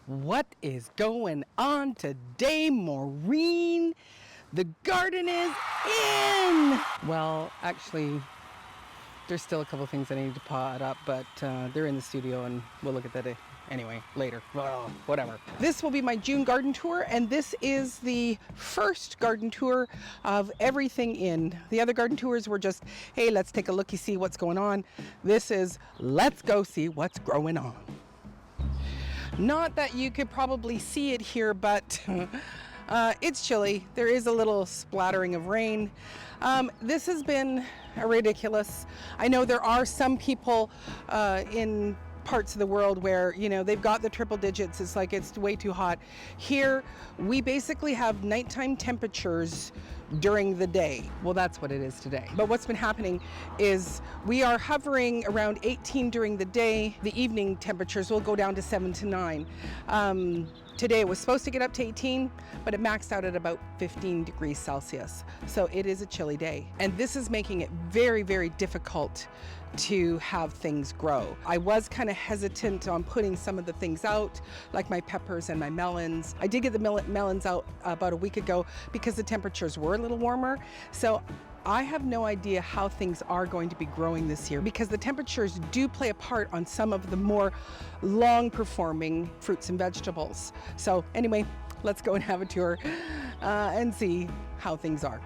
What is going on today, Maureen? The garden is in! Well, actually, there's still a couple things I need to pot up, but they're in the studio and we'll look at that anyway, later. Well, whatever. This will be my June garden tour, and this is the first garden tour of everything in. The other garden tours were just, hey, let's take a looky, see what's going on. This is, let's go see what's growing on. Not that you could probably see it here, but it's chilly. There is a little splattering of rain. This has been ridiculous. I know there are some people in parts of the world where, you know, they've got the triple digits. It's like it's way too hot. Here, we basically have nighttime temperatures during the day. Well, that's what it is today. But what's been happening is we are hovering around 18 during the day. The evening temperatures will go down to 7 to 9. Today it was supposed to get up to 18, but it maxed out at about 15 degrees Celsius. So it is a chilly day. And this is making it very, very difficult to have things grow. I was kind of hesitant on putting some of the things out, like my peppers and my melons. I did get the melons out about a week ago because the temperatures were a little warmer. So I have no idea how things are going to be growing this year because the temperatures do play a part on some of the more long performing fruits and vegetables. So anyway, let's go and have a tour and see how things are.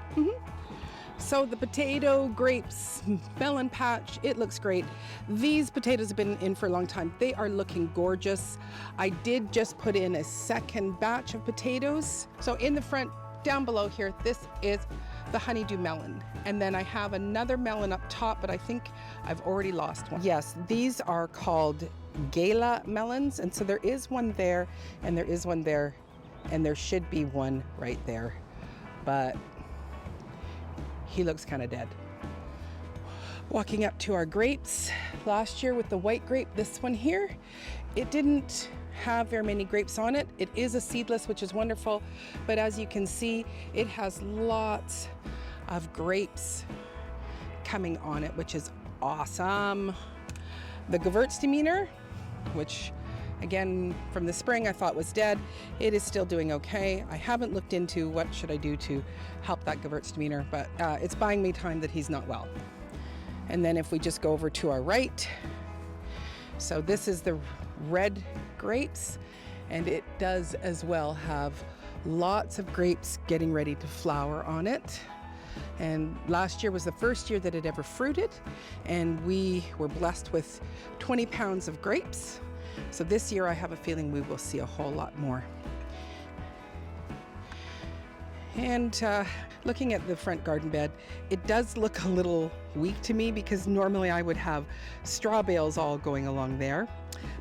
So the potato, grapes, melon patch, it looks great. These potatoes have been in for a long time. They are looking gorgeous. I did just put in a second batch of potatoes. So in the front, down below here, this is the honeydew melon. And then I have another melon up top, but I think I've already lost one. Yes, these are called gala melons. And so there is one there, and there is one there, and there should be one right there. But he looks kind of dead. Walking up to our grapes. Last year with the white grape, this one here, it didn't have very many grapes on it. It is a seedless, which is wonderful, but as you can see, it has lots of grapes coming on it, which is awesome. The Gewürztraminer, which again from the spring I thought was dead, it is still doing okay. I haven't looked into what should I do to help that Gewürztraminer, but it's buying me time that he's not well. And then if we just go over to our right, so this is the red grapes, and it does as well have lots of grapes getting ready to flower on it. And last year was the first year that it ever fruited, and we were blessed with 20 pounds of grapes. So this year I have a feeling we will see a whole lot more. And looking at the front garden bed, it does look a little weak to me because normally I would have straw bales all going along there.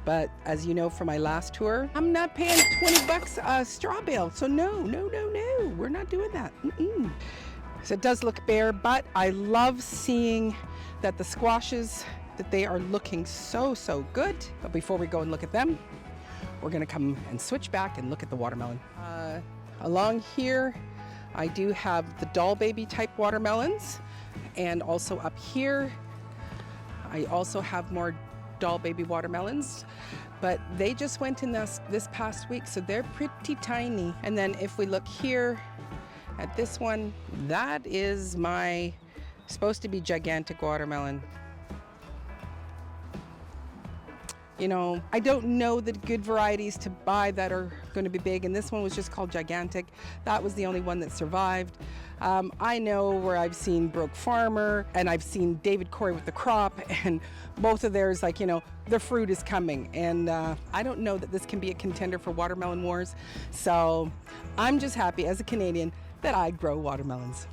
But as you know from my last tour, I'm not paying 20 bucks a straw bale. So no, we're not doing that. So it does look bare, but I love seeing that the squashes, that they are looking so good. But before we go and look at them, we're gonna come and switch back and look at the watermelon. Along here, I do have the doll baby type watermelons, and also up here, I also have more doll baby watermelons, but they just went in this past week, so they're pretty tiny. And then if we look here at this one, that is my supposed to be gigantic watermelon. You know, I don't know the good varieties to buy that are going to be big, and this one was just called gigantic. That was the only one that survived. I know where I've seen Broke Farmer, and I've seen David Corey with the crop, and both of theirs, like, you know, the fruit is coming. And I don't know that this can be a contender for Watermelon Wars. So I'm just happy as a Canadian that I grow watermelons.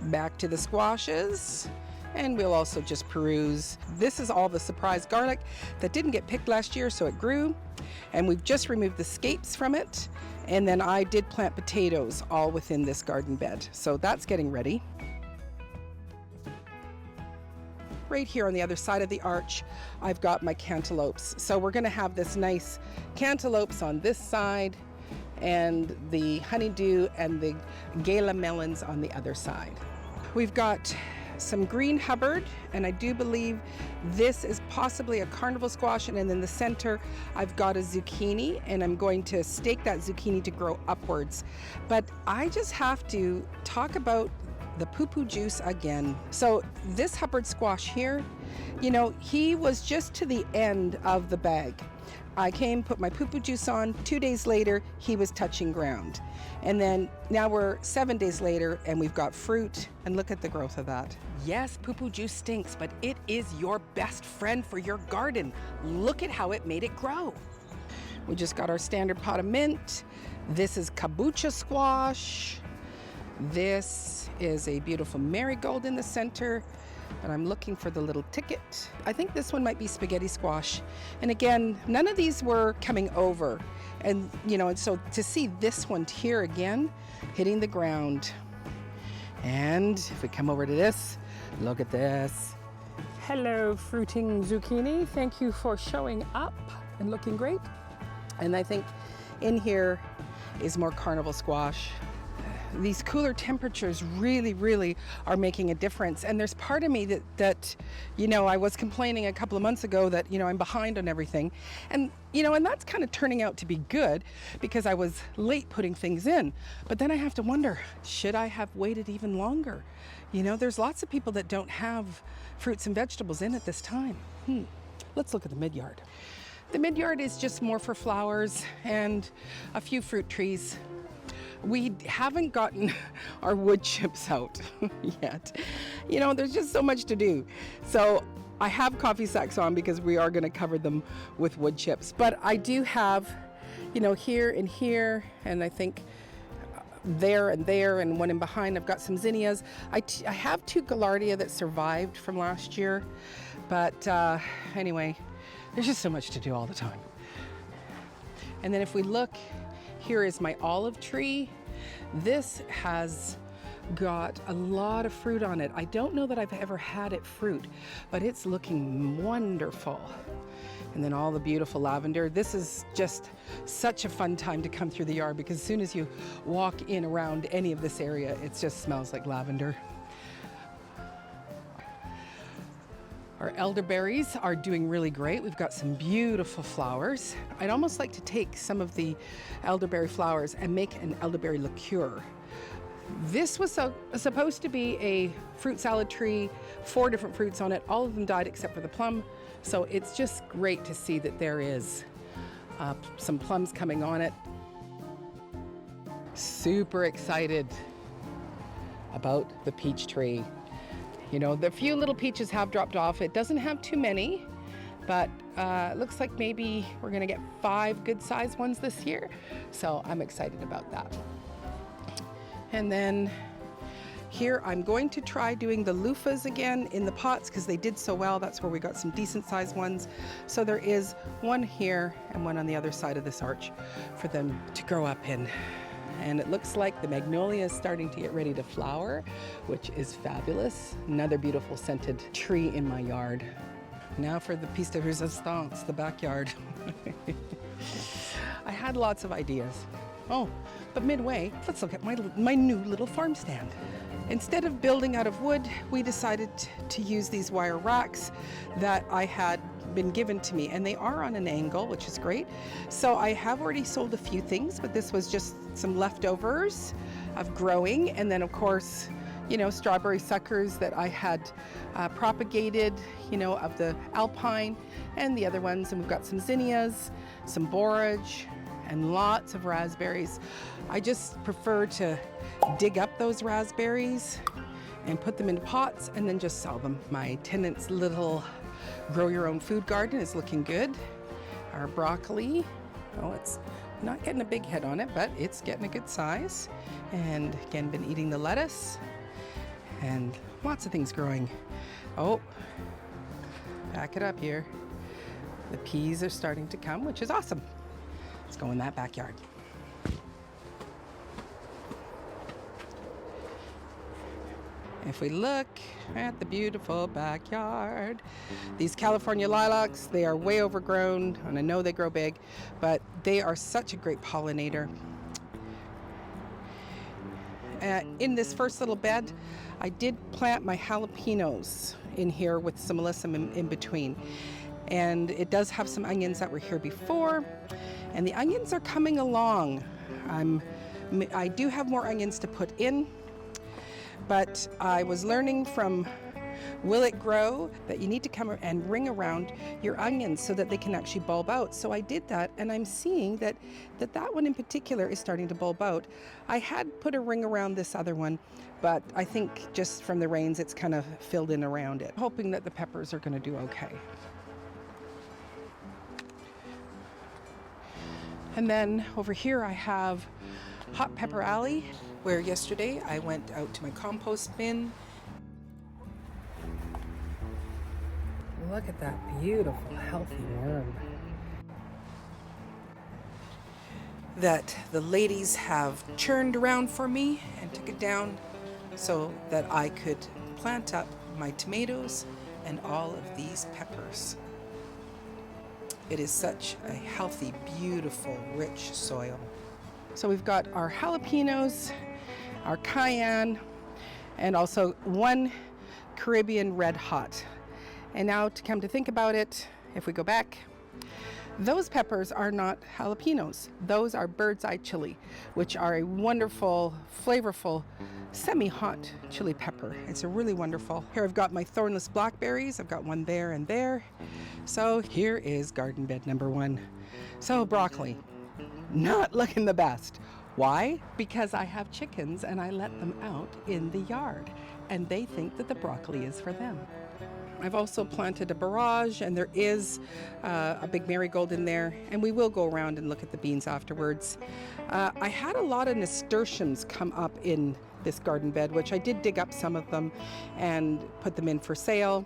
Back to the squashes. And we'll also just peruse. This is all the surprise garlic that didn't get picked last year, so it grew. And we've just removed the scapes from it. And then I did plant potatoes all within this garden bed. So that's getting ready. Right here on the other side of the arch, I've got my cantaloupes. So we're gonna have this nice cantaloupes on this side and the honeydew and the gala melons on the other side. We've got some green Hubbard, and I do believe this is possibly a carnival squash, and then in the center I've got a zucchini, and I'm going to stake that zucchini to grow upwards. But I just have to talk about the poo-poo juice again. So this Hubbard squash here, you know, he was just to the end of the bag. I came, put my poo-poo juice on, 2 days later, he was touching ground. And then now we're 7 days later and we've got fruit, and look at the growth of that. Yes, poo-poo juice stinks, but it is your best friend for your garden. Look at how it made it grow. We just got our standard pot of mint. This is kabocha squash. This is a beautiful marigold in the center, but I'm looking for the little ticket. I think this one might be spaghetti squash. And again, none of these were coming over. And you know, and so to see this one here again, hitting the ground. And if we come over to this, look at this. Hello, fruiting zucchini. Thank you for showing up and looking great. And I think in here is more carnival squash. These cooler temperatures really are making a difference. And there's part of me that, you know, I was complaining a couple of months ago that, you know, I'm behind on everything. And, you know, and that's kind of turning out to be good because I was late putting things in. But then I have to wonder, should I have waited even longer? You know, there's lots of people that don't have fruits and vegetables in at this time. Let's look at the mid-yard. The mid-yard is just more for flowers and a few fruit trees. We haven't gotten our wood chips out yet. You know, there's just so much to do. So I have coffee sacks on because we are going to cover them with wood chips. But I do have, you know, here and here, and I think there and there, and one in behind. I've got some zinnias. I have 2 gaillardia that survived from last year. But anyway, there's just so much to do all the time. And then if we look, here is my olive tree. This has got a lot of fruit on it. I don't know that I've ever had it fruit, but it's looking wonderful. And then all the beautiful lavender. This is just such a fun time to come through the yard because as soon as you walk in around any of this area, it just smells like lavender. Our elderberries are doing really great. We've got some beautiful flowers. I'd almost like to take some of the elderberry flowers and make an elderberry liqueur. This was supposed to be a fruit salad tree, 4 different fruits on it. All of them died except for the plum. So it's just great to see that there is some plums coming on it. Super excited about the peach tree. You know, the few little peaches have dropped off. It doesn't have too many, but it looks like maybe we're gonna get 5 good sized ones this year. So I'm excited about that. And then here I'm going to try doing the loofahs again in the pots because they did so well. That's where we got some decent sized ones. So there is one here and one on the other side of this arch for them to grow up in. And it looks like the magnolia is starting to get ready to flower, which is fabulous. Another beautiful scented tree in my yard. Now for the piece de resistance, the backyard. I had lots of ideas. Oh, but midway, let's look at my new little farm stand. Instead of building out of wood, we decided to use these wire racks that I had been given to me, and they are on an angle, which is great. So I have already sold a few things, but this was just some leftovers of growing. And then of course, you know, strawberry suckers that I had propagated, you know, of the alpine and the other ones. And we've got some zinnias, some borage, and lots of raspberries. I just prefer to dig up those raspberries and put them in pots and then just sell them. My tenant's little grow your own food garden is looking good. Our broccoli, oh, it's not getting a big head on it, but it's getting a good size. And again, been eating the lettuce and lots of things growing. Oh, back it up here. The peas are starting to come, which is awesome. Let's go in that backyard. If we look at the beautiful backyard, these California lilacs, they are way overgrown, and I know they grow big, but they are such a great pollinator. In this first little bed, I did plant my jalapenos in here with some alyssum in between. And it does have some onions that were here before, and the onions are coming along. I do have more onions to put in, but I was learning from Will It Grow that you need to come and ring around your onions so that they can actually bulb out. So I did that, and I'm seeing that one in particular is starting to bulb out. I had put a ring around this other one, but I think just from the rains it's kind of filled in around it, hoping that the peppers are going to do okay. And then over here I have Hot Pepper Alley, where yesterday I went out to my compost bin. Look at that beautiful, healthy worm that the ladies have churned around for me and took it down so that I could plant up my tomatoes and all of these peppers. It is such a healthy, beautiful, rich soil. So we've got our jalapenos, our cayenne, and also one Caribbean Red Hot. And now to come to think about it, if we go back, those peppers are not jalapenos. Those are bird's eye chili, which are a wonderful, flavorful, semi-hot chili pepper. It's a really wonderful. Here I've got my thornless blackberries. I've got one there and there. So here is garden bed number 1. So broccoli, not looking the best. Why? Because I have chickens and I let them out in the yard and they think that the broccoli is for them. I've also planted a barrage, and there is a big marigold in there, and we will go around and look at the beans afterwards. I had a lot of nasturtiums come up in this garden bed, which I did dig up some of them and put them in for sale.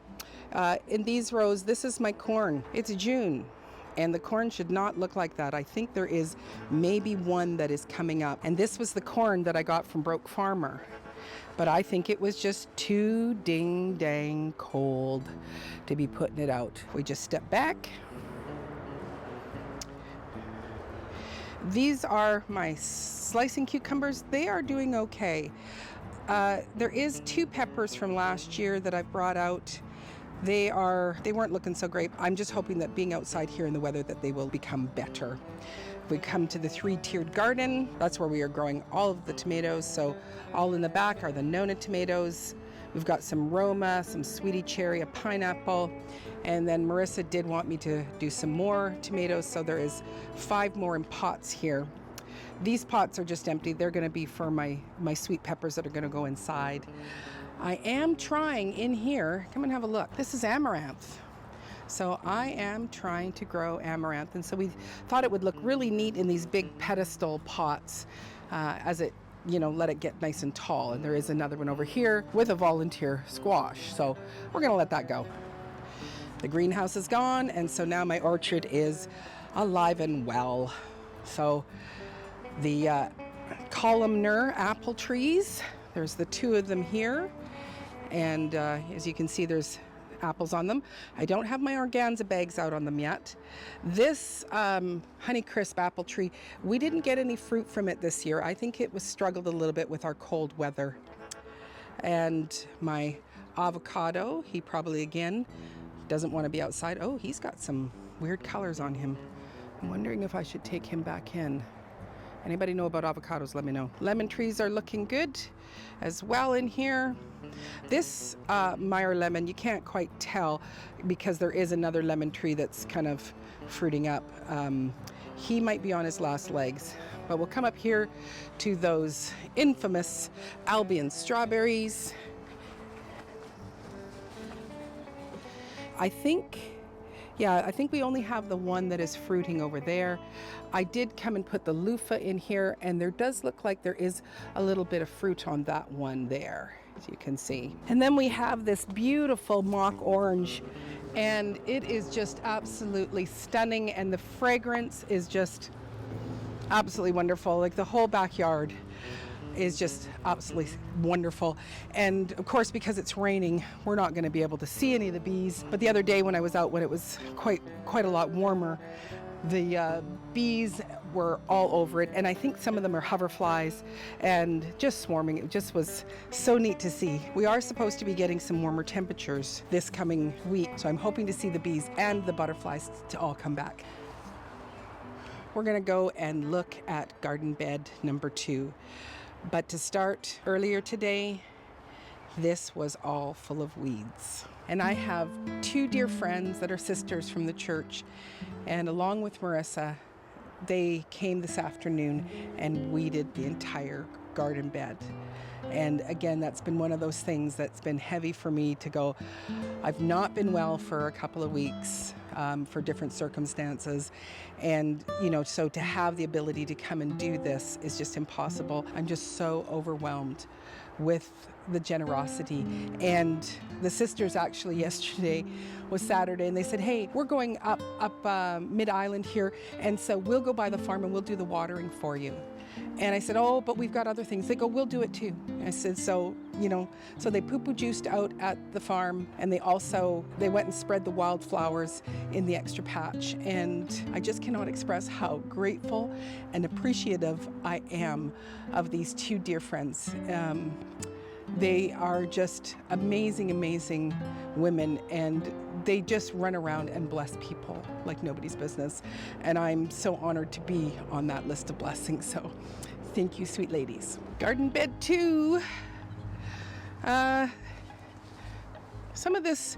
In these rows, this is my corn. It's June, and the corn should not look like that. I think there is maybe one that is coming up, and this was the corn that I got from Broke Farmer. But I think it was just too ding-dang cold to be putting it out. We just step back. These are my slicing cucumbers. They are doing okay. There is 2 peppers from last year that I've brought out. They weren't looking so great. I'm just hoping that being outside here in the weather that they will become better. We come to the 3-tiered garden. That's where we are growing all of the tomatoes. So all in the back are the Nona tomatoes. We've got some Roma, some sweetie cherry, a pineapple, and then Marissa did want me to do some more tomatoes. So there is 5 more in pots here. These pots are just empty. They're going to be for my sweet peppers that are going to go inside. I am trying in here, come and have a look. This is amaranth. So I am trying to grow amaranth, and so we thought it would look really neat in these big pedestal pots as it, let it get nice and tall. And there is another one over here with a volunteer squash. So we're gonna let that go. The greenhouse is gone, and so now my orchard is alive and well. So the columnar apple trees, there's the 2 of them here. And as you can see, there's apples on them. I don't have my organza bags out on them yet. This Honeycrisp apple tree, we didn't get any fruit from it this year. I think it was struggled a little bit with our cold weather. And my avocado, he probably again doesn't want to be outside. Oh, he's got some weird colors on him. I'm wondering if I should take him back in. Anybody know about avocados? Let me know. Lemon trees are looking good as well in here. This Meyer lemon, you can't quite tell because there is another lemon tree that's kind of fruiting up. He might be on his last legs. But we'll come up here to those infamous Albion strawberries. I think we only have the one that is fruiting over there. I did come and put the loofah in here, and there does look like there is a little bit of fruit on that one there, as you can see. And then we have this beautiful mock orange, and it is just absolutely stunning, and the fragrance is just absolutely wonderful. Like the whole backyard is just absolutely wonderful. And of course, because it's raining, we're not going to be able to see any of the bees. But the other day when I was out, when it was quite a lot warmer, The bees were all over it, and I think some of them are hoverflies and just swarming. It just was so neat to see. We are supposed to be getting some warmer temperatures this coming week, so I'm hoping to see the bees and the butterflies to all come back. We're gonna go and look at garden bed number 2. But to start, earlier today, this was all full of weeds. And I have 2 dear friends that are sisters from the church, and along with Marissa, they came this afternoon and weeded the entire garden bed. And again, that's been one of those things that's been heavy for me to go. I've not been well for a couple of weeks for different circumstances. And, you know, so to have the ability to come and do this is just impossible. I'm just so overwhelmed with the generosity. And the sisters actually yesterday was Saturday, and they said, hey, we're going up mid-island here, and so we'll go by the farm and we'll do the watering for you. And I said, oh, but we've got other things. They go, we'll do it too. I said, so, you know, so they poo-poo juiced out at the farm, and they went and spread the wildflowers in the extra patch. And I just cannot express how grateful and appreciative I am of these 2 dear friends. They are just amazing, amazing women, and they just run around and bless people like nobody's business. And I'm so honored to be on that list of blessings. So thank you, sweet ladies. Garden bed 2. Some of this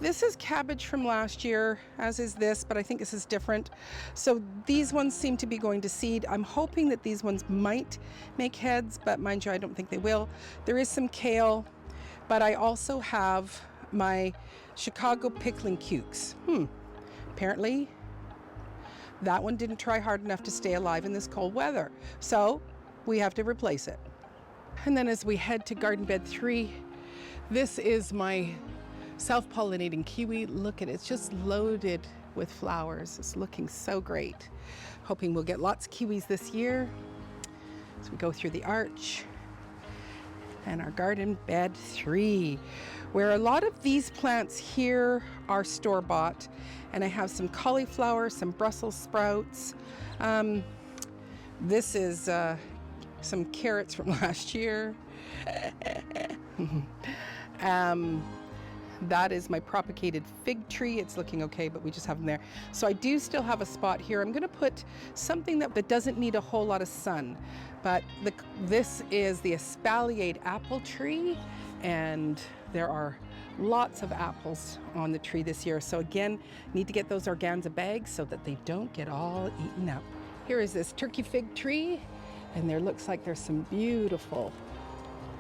is cabbage from last year, as is this, but I think this is different. So these ones seem to be going to seed. I'm hoping that these ones might make heads, but mind you, I don't think they will. There is some kale, but I also have my Chicago pickling cukes. Apparently that one didn't try hard enough to stay alive in this cold weather, so we have to replace it. And then as we head to garden bed 3, this is my self-pollinating kiwi. Look at it, it's just loaded with flowers. It's looking so great. Hoping we'll get lots of kiwis this year. As we go through the arch. And our garden bed 3, where a lot of these plants here are store-bought. And I have some cauliflower, some Brussels sprouts. This is some carrots from last year. That is my propagated fig tree. It's looking okay, but we just have them there. So I do still have a spot here. I'm gonna put something that doesn't need a whole lot of sun, but this is the espaliered apple tree, and there are lots of apples on the tree this year. So again, need to get those organza bags so that they don't get all eaten up. Here is this turkey fig tree, and there looks like there's some beautiful,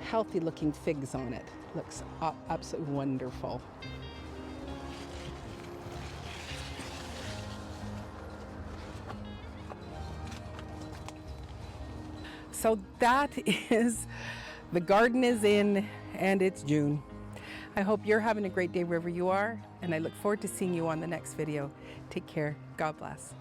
healthy looking figs on it. Looks absolutely wonderful. So that is, the garden is in, and it's June. I hope you're having a great day wherever you are, and I look forward to seeing you on the next video. Take care. God bless.